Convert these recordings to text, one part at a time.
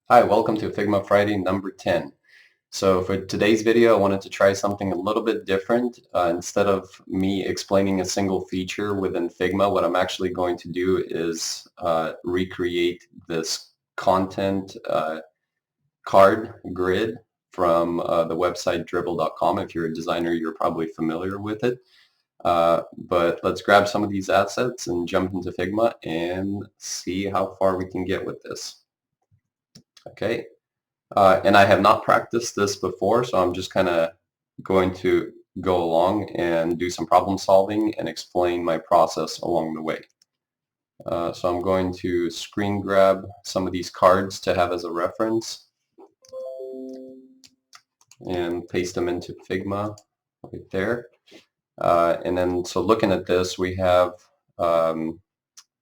Hi, welcome to Figma Friday number 10. So for today's video, I wanted to try something a little bit different. Instead of me explaining a single feature within Figma, what I'm actually going to do is recreate this content card grid from the website dribble.com. If you're a designer, you're probably familiar with it. But let's grab some of these assets and jump into Figma and see how far we can get with this. Okay. And I have not practiced this before, so I'm just kind of going to go along and do some problem solving and explain my process along the way. So I'm going to screen grab some of these cards to have as a reference and paste them into Figma right there. And then, so looking at this, we have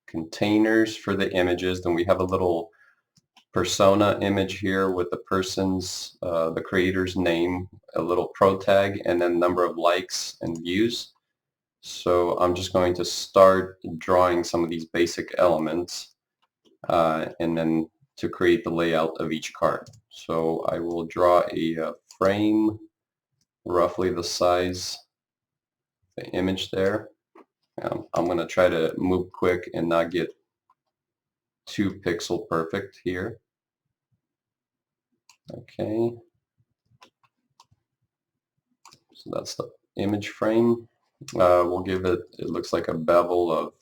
containers for the images, then we have a little persona image here with the person's, the creator's name, a little pro tag, and then number of likes and views. So I'm just going to start drawing some of these basic elements and then to create the layout of each card. So I will draw a frame roughly the size of the image there. I'm going to try to move quick and not get too pixel perfect here. Okay. So that's the image frame. We'll give it, it looks like a bevel of,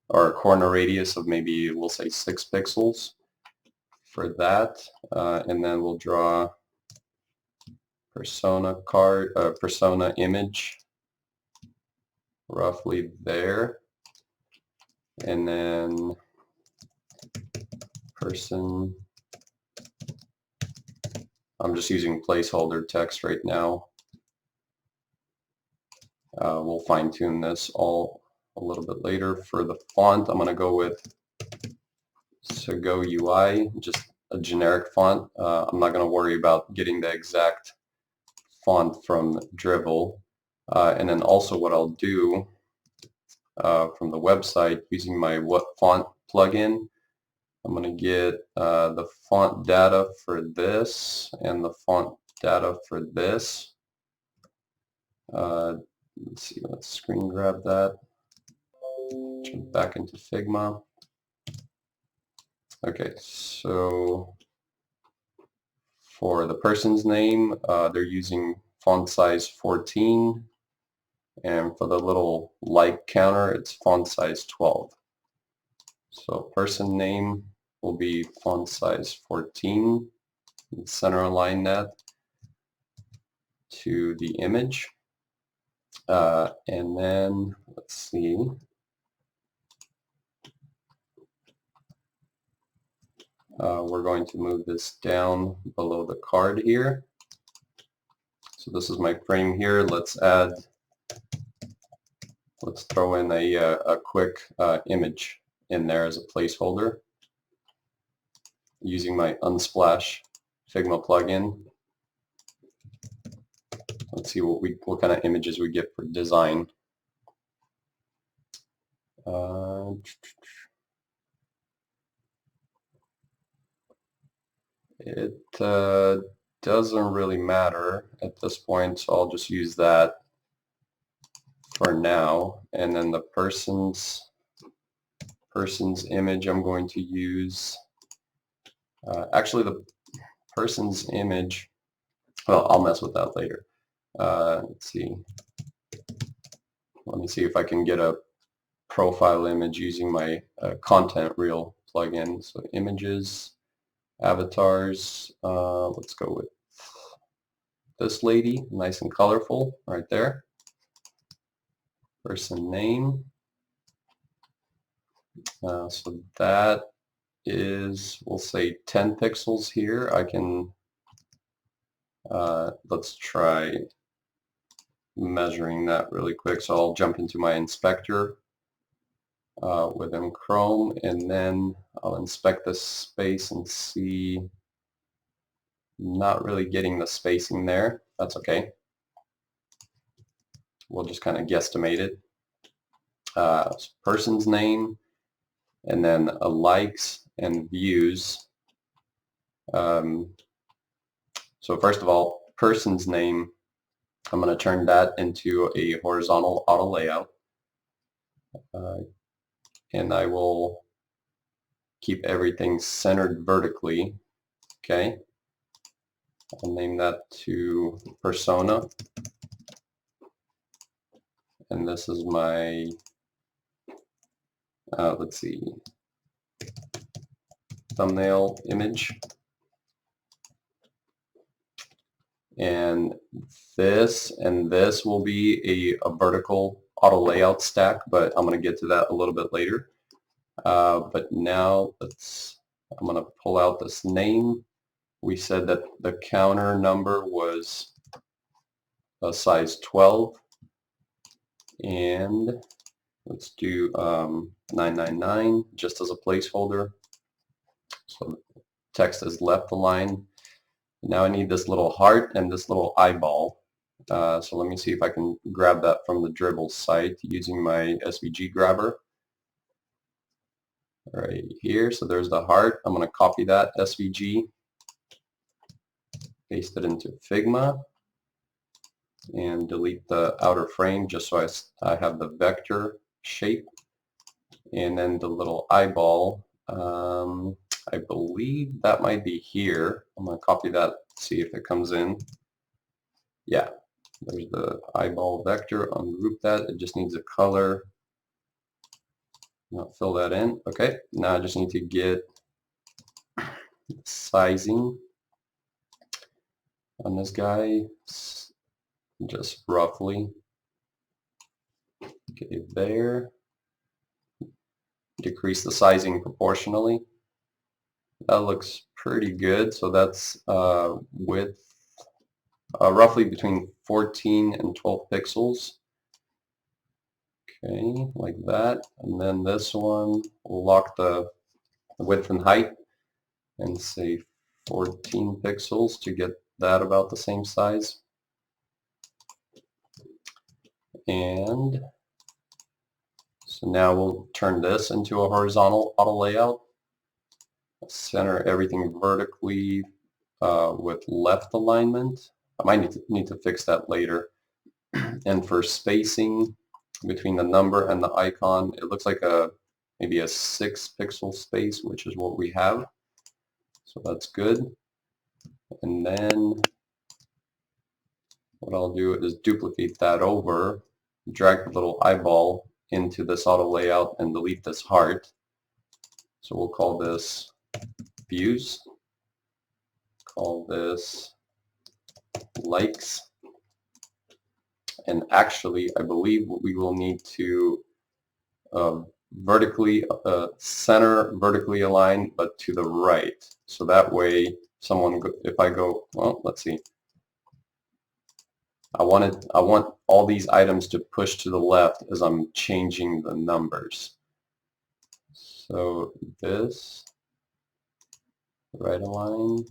or a corner radius of maybe, we'll say 6 pixels for that. And then we'll draw persona card, persona image roughly there. And then person, I'm just using placeholder text right now. We'll fine tune this all a little bit later. For the font, I'm going to go with Go UI, just a generic font. I'm not going to worry about getting the exact font from Dribble. And then also what I'll do from the website using my What Font plugin, I'm going to get the font data for this and the font data for this. Let's see, let's screen grab that. Jump back into Figma. Okay, so for the person's name, they're using font size 14, and for the little like counter, it's font size 12. So person name will be font size 14. Center align that to the image. And then, let's see. We're going to move this down below the card here. So this is my frame here. Let's throw in a quick image in there as a placeholder using my Unsplash Figma plugin. Let's see what kind of images we get for design. It doesn't really matter at this point, so I'll just use that for now. And then the person's image, I'm going to use, actually the person's image, well, I'll mess with that later. Let's see. Let me see if I can get a profile image using my content reel plugin. So images, avatars, let's go with this lady, nice and colorful right there. Person name. So that is, we'll say 10 pixels here. I can, let's try measuring that really quick. So I'll jump into my inspector within Chrome, and then I'll inspect this space and see, not really getting the spacing there. That's okay. We'll just kind of guesstimate it. Person's name, and then likes and views. So first of all, person's name, I'm going to turn that into a horizontal auto layout. And I will keep everything centered vertically. Okay. I'll name that to persona. And this is my, let's see, thumbnail image. And this will be a vertical auto layout stack, but I'm going to get to that a little bit later. But now I'm going to pull out this name. We said that the counter number was a size 12, and let's do 999 just as a placeholder. So text is left aligned. Now I need this little heart and this little eyeball. So let me see if I can grab that from the dribble site using my SVG grabber. Right here, so there's the heart. I'm going to copy that SVG, paste it into Figma, and delete the outer frame just so I have the vector shape. And then the little eyeball, I believe that might be here. I'm going to copy that, see if it comes in. Yeah, there's the eyeball vector. Ungroup that. It just needs a color. I'll fill that in. Okay, now I just need to get sizing on this guy, just roughly. Okay, there. Decrease the sizing proportionally. That looks pretty good. So that's width roughly between 14 and 12 pixels. Okay, like that. And then this one, we'll lock the width and height and say 14 pixels to get that about the same size. And so now we'll turn this into a horizontal auto layout. Center everything vertically with left alignment. I might need to fix that later. And for spacing between the number and the icon, it looks like maybe a 6 pixel space, which is what we have. So that's good. And then what I'll do is duplicate that over, drag the little eyeball into this auto layout and delete this heart. So we'll call this views, call this likes. And actually, I believe we will need to center vertically align, but to the right. So that way, if I go, well, let's see. I want all these items to push to the left as I'm changing the numbers. So this, right align,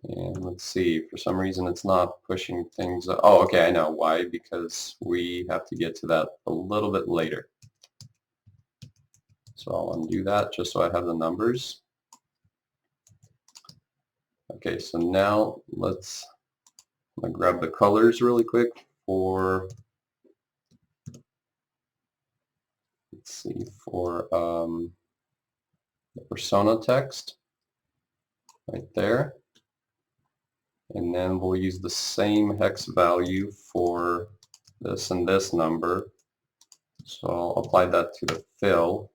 and let's see, for some reason it's not pushing things up. Oh, okay, I know why, because we have to get to that a little bit later. So I'll undo that just so I have the numbers. Okay, so now I'm gonna grab the colors really quick for, let's see, for the persona text right there. And then we'll use the same hex value for this and this number. So I'll apply that to the fill.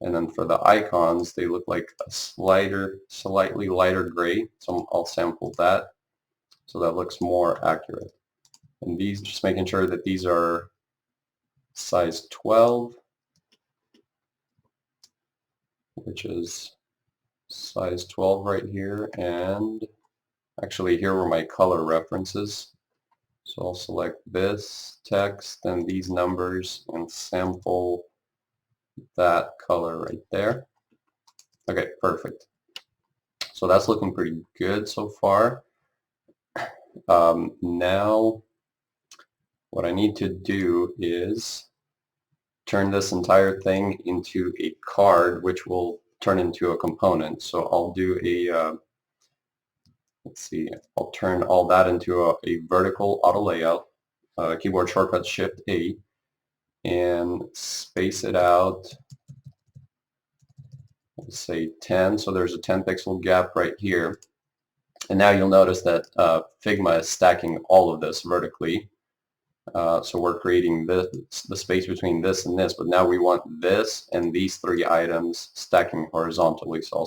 And then for the icons, they look like a slightly lighter gray. So I'll sample that. So that looks more accurate. And these, just making sure that these are size 12, which is size 12 right here. And actually here were my color references. So I'll select this text and these numbers and sample that color right there. Okay, perfect. So that's looking pretty good so far. Now what I need to do is turn this entire thing into a card, which will turn into a component. So I'll do a let's see, I'll turn all that into a vertical auto layout. Keyboard shortcut Shift A, and space it out. Let's say 10. So there's a 10 pixel gap right here. And now you'll notice that Figma is stacking all of this vertically. So we're creating the space between this and this, but now we want this and these three items stacking horizontally. So I'll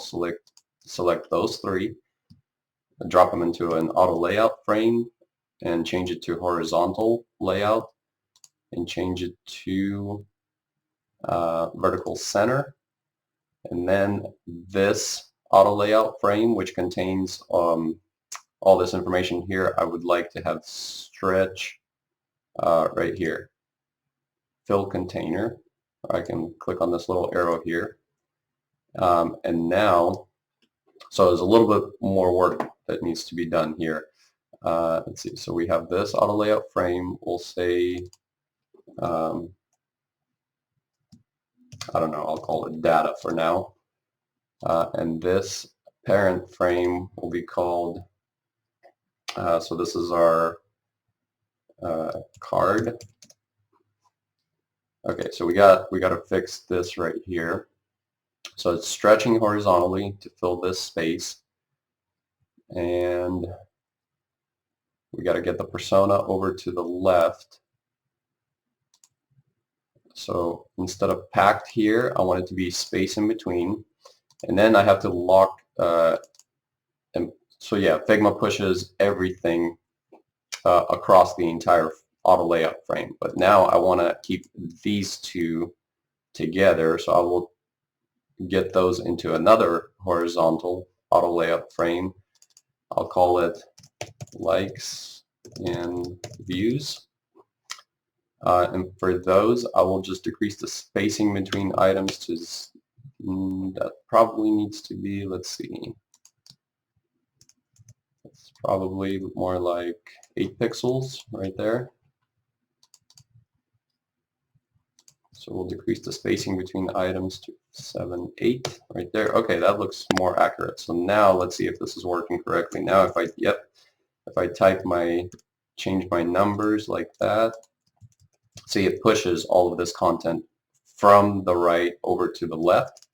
select those three, drop them into an auto layout frame, and change it to horizontal layout, and change it to vertical center. And then this auto layout frame, which contains all this information here, I would like to have stretch right here. Fill container. I can click on this little arrow here. And now, so there's a little bit more work that needs to be done here. Let's see, so we have this auto layout frame. We'll say, I don't know, I'll call it data for now. And this parent frame will be called, so this is our card. Okay, so we got to fix this right here. So it's stretching horizontally to fill this space, and we got to get the persona over to the left. So instead of packed here, I want it to be space in between, and then I have to lock. And so yeah, Figma pushes everything across the entire auto layout frame. But now I want to keep these two together, so I will get those into another horizontal auto layout frame. I'll call it likes and views. And for those, I will just decrease the spacing between items to, that probably needs to be, let's see, it's probably more like 8 pixels right there. So we'll decrease the spacing between items to 7, 8 right there. Okay, that looks more accurate. So now let's see if this is working correctly. Now if I, if I change my numbers like that, see, it pushes all of this content from the right over to the left,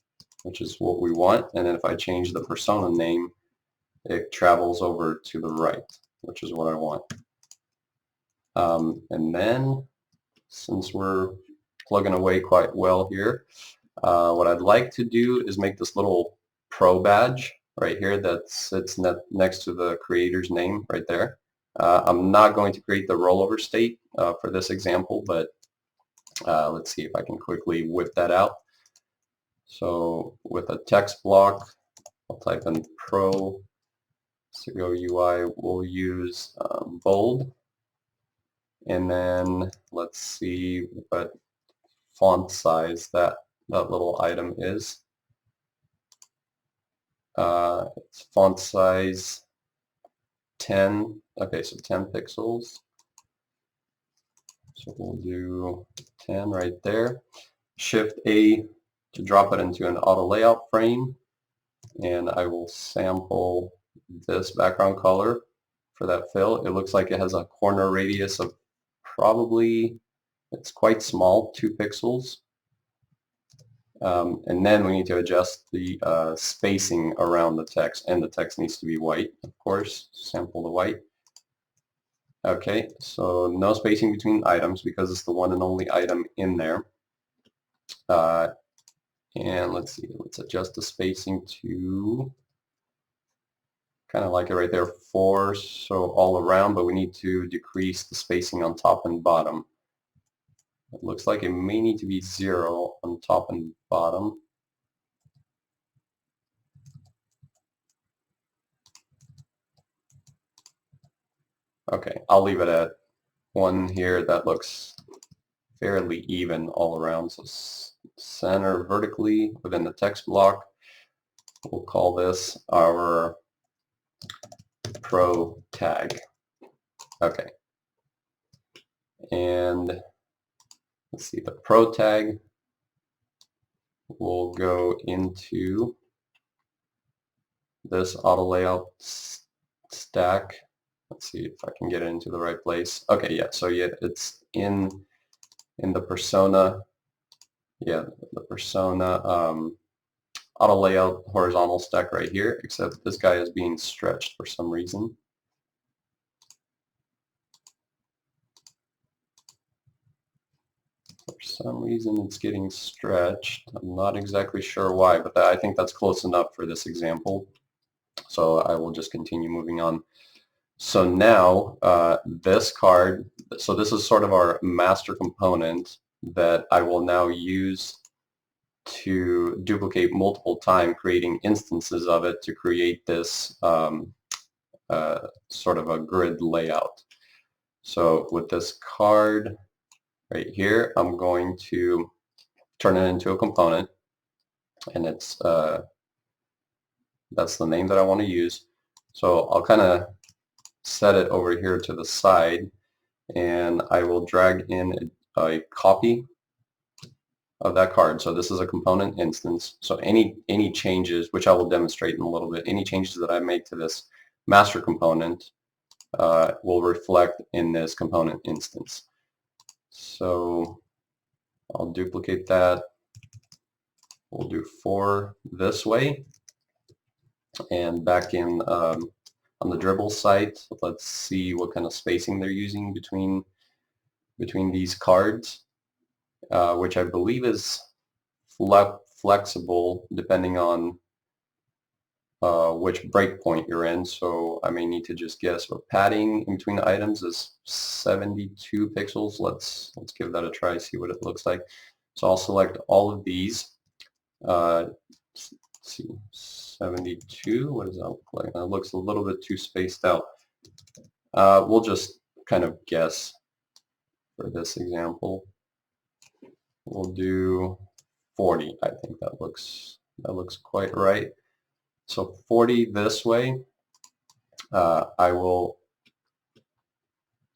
which is what we want. And then if I change the persona name, it travels over to the right, which is what I want. And then, since we're plugging away quite well here, what I'd like to do is make this little pro badge right here that sits next to the creator's name right there. I'm not going to create the rollover state for this example, but let's see if I can quickly whip that out. So with a text block, I'll type in pro Sego UI. We'll use bold, and then let's see what font size that little item is. It's font size 10. Okay, so 10 pixels. So we'll do 10 right there. Shift A to drop it into an auto layout frame, and I will sample this background color for that fill. It looks like it has a corner radius of probably, it's quite small, 2 pixels. And then we need to adjust the spacing around the text, and the text needs to be white, of course. Sample the white. Okay, so no spacing between items because it's the one and only item in there. And let's see, let's adjust the spacing to kind of like it right there, 4, so all around, but we need to decrease the spacing on top and bottom. It looks like it may need to be 0 on top and bottom. Okay, I'll leave it at 1 here. That looks fairly even all around. So center vertically within the text block. We'll call this our pro tag. Okay. And let's see, the pro tag we'll go into this auto layout stack. Let's see if I can get it into the right place. Okay, yeah, so yeah, it's in the persona, yeah, the persona auto layout horizontal stack right here, except this guy is being stretched for some reason. For some reason it's getting stretched. I'm not exactly sure why, but I think that's close enough for this example. So I will just continue moving on. So now this card, so this is sort of our master component that I will now use to duplicate multiple times, creating instances of it to create this sort of a grid layout. So with this card right here, I'm going to turn it into a component, and it's that's the name that I want to use. So I'll kind of set it over here to the side, and I will drag in a copy of that card. So this is a component instance. So any changes, which I will demonstrate in a little bit, any changes that I make to this master component will reflect in this component instance. So I'll duplicate that. We'll do 4 this way, and back in on the dribble site, let's see what kind of spacing they're using between these cards, which I believe is flexible depending on which breakpoint you're in. So I may need to just guess. But padding in between the items is 72 pixels. Let's give that a try, see what it looks like. So I'll select all of these. Let's see, 72. What does that look like? That looks a little bit too spaced out. We'll just kind of guess for this example. We'll do 40. I think that looks quite right. So 40 this way. I will,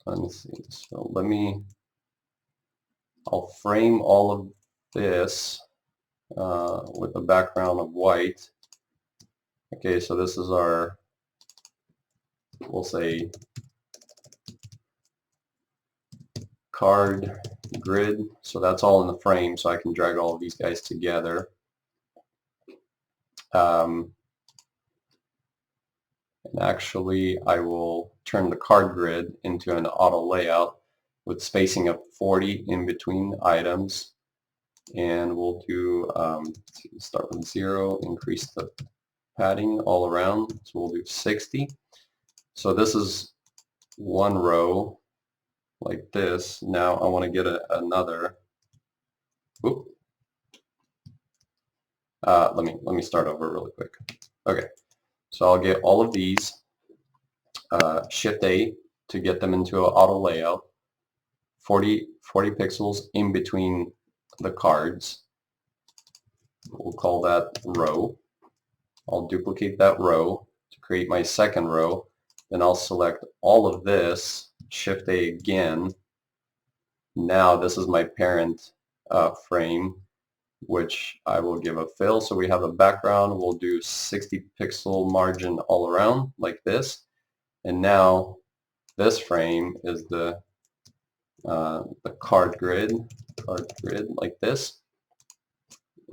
let's see, so I'll frame all of this with a background of white. Okay, so this is our, we'll say, card grid. So that's all in the frame, so I can drag all of these guys together. And actually, I will turn the card grid into an auto layout with spacing of 40 in between items. And we'll do, start with 0, increase the padding all around. So we'll do 60. So this is one row like this. Now I want to get another. Whoop. Let me start over really quick. Okay, so I'll get all of these. Shift A to get them into an auto layout. 40 pixels in between the cards. We'll call that row. I'll duplicate that row to create my second row. Then I'll select all of this, Shift A again. Now this is my parent frame, which I will give a fill. So we have a background. We'll do 60 pixel margin all around like this. And now this frame is the card grid like this.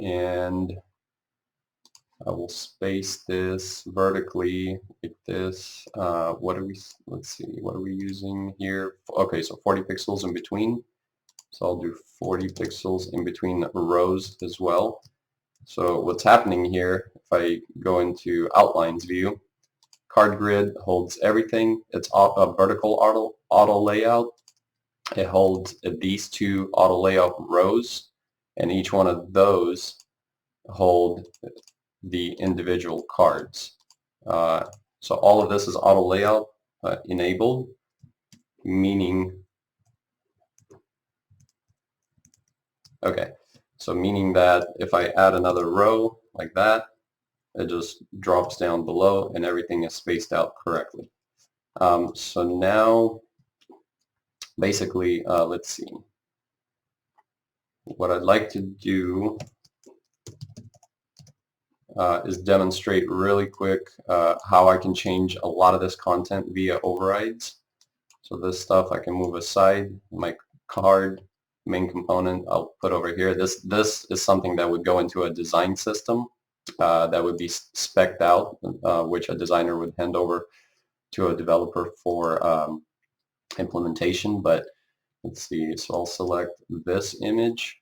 And I will space this vertically like this. Let's see, what are we using here? Okay, so 40 pixels in between. So I'll do 40 pixels in between rows as well. So what's happening here, if I go into outlines view, card grid holds everything. It's a vertical auto layout. It holds these 2 auto layout rows, and each one of those hold the individual cards. So all of this is auto layout enabled, meaning, okay, so meaning that if I add another row like that, it just drops down below and everything is spaced out correctly. So now, basically, let's see. What I'd like to do is demonstrate really quick how I can change a lot of this content via overrides. So this stuff I can move aside. My card main component I'll put over here. This is something that would go into a design system that would be spec'd out, which a designer would hand over to a developer for implementation. But let's see, so I'll select this image.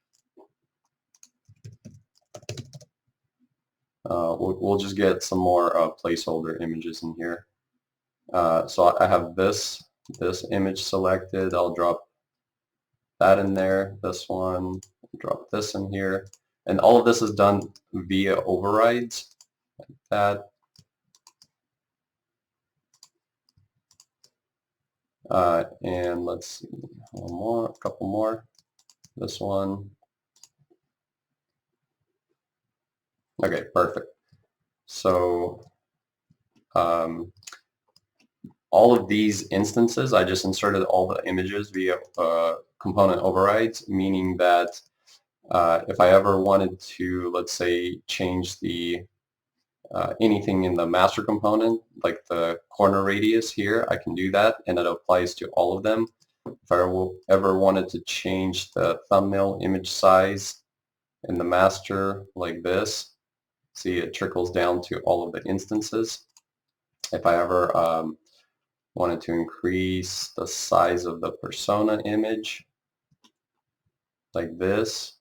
We'll just get some more placeholder images in here. So I have this image selected. I'll drop that in there, this one, drop this in here. And all of this is done via overrides, like that. And let's see, one more, a couple more. This one. Okay, perfect. So all of these instances, I just inserted all the images via component overrides, meaning that if I ever wanted to, let's say, change the anything in the master component, like the corner radius here, I can do that, and it applies to all of them. If I ever wanted to change the thumbnail image size in the master like this, see it trickles down to all of the instances. If I ever wanted to increase the size of the persona image like this,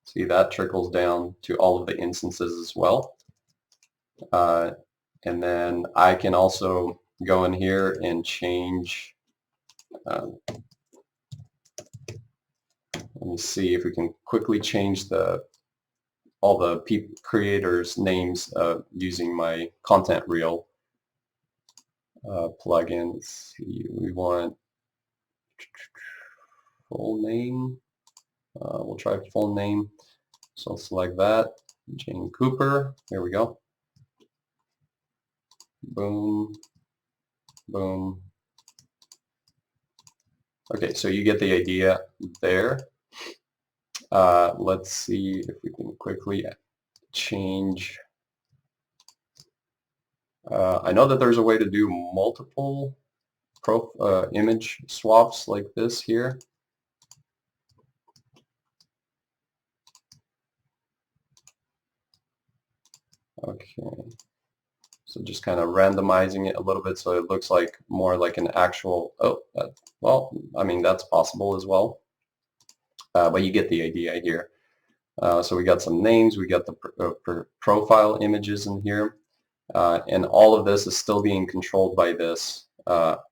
see that trickles down to all of the instances as well. And then I can also go in here and change, let me see if we can quickly change all the creators' names using my content reel plugin. Let's see, we want full name. We'll try full name. So I'll select that. Jane Cooper. Here we go. Boom. Boom. Okay, so you get the idea there. Let's see if we can quickly change. I know that there's a way to do multiple image swaps like this here. Okay, so just kind of randomizing it a little bit so it looks like more like an actual, well, I mean, that's possible as well. But you get the idea here. So we got some names, we got the profile images in here, and all of this is still being controlled by this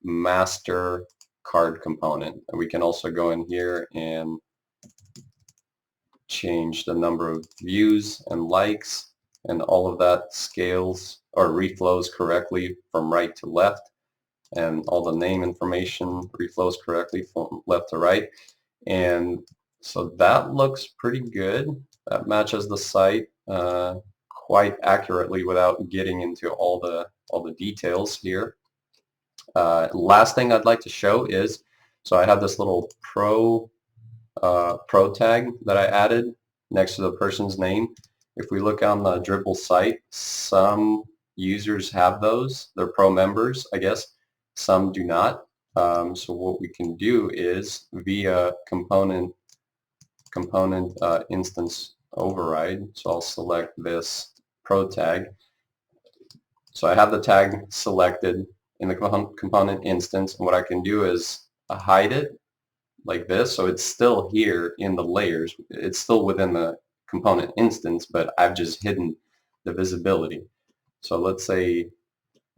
master card component. And we can also go in here and change the number of views and likes, and all of that scales or reflows correctly from right to left, and all the name information reflows correctly from left to right. And so that looks pretty good. That matches the site quite accurately without getting into all the details here. Last thing I'd like to show is, so I have this little pro tag that I added next to the person's name. If we look on the Dribble site, some users have those. They're pro members, I guess. Some do not. So what we can do is via component instance override. So I'll select this pro tag. So I have the tag selected in the component instance, and what I can do is hide it like this, so it's still here in the layers. It's still within the component instance, but I've just hidden the visibility. So let's say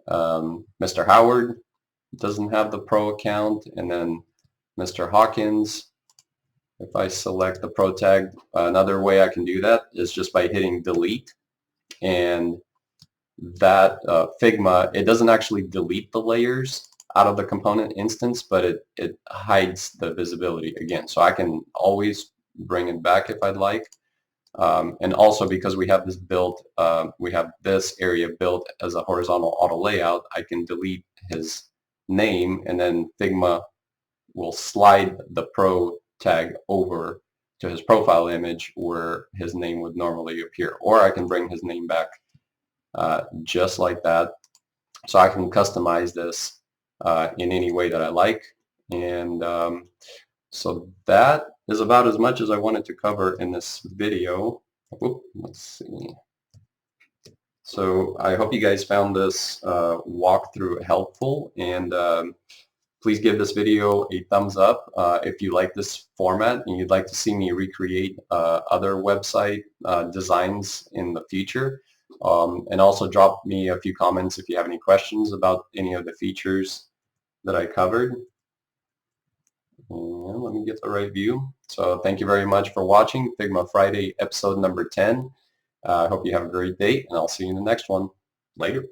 Mr. Howard doesn't have the pro account, and then Mr. Hawkins, if I select the pro tag, another way I can do that is just by hitting delete, and that Figma, it doesn't actually delete the layers out of the component instance, but it hides the visibility again. So I can always bring it back if I'd like. And also because we have this built, we have this area built as a horizontal auto layout, I can delete his name, and then Figma will slide the pro tag over to his profile image where his name would normally appear. Or I can bring his name back just like that. So I can customize this in any way that I like. And so that is about as much as I wanted to cover in this video. Oop, let's see. So I hope you guys found this walkthrough helpful, and please give this video a thumbs up if you like this format and you'd like to see me recreate other website designs in the future. And also drop me a few comments if you have any questions about any of the features that I covered. And let me get the right view. So thank you very much for watching Figma Friday episode number 10. I hope you have a great day, and I'll see you in the next one. Later.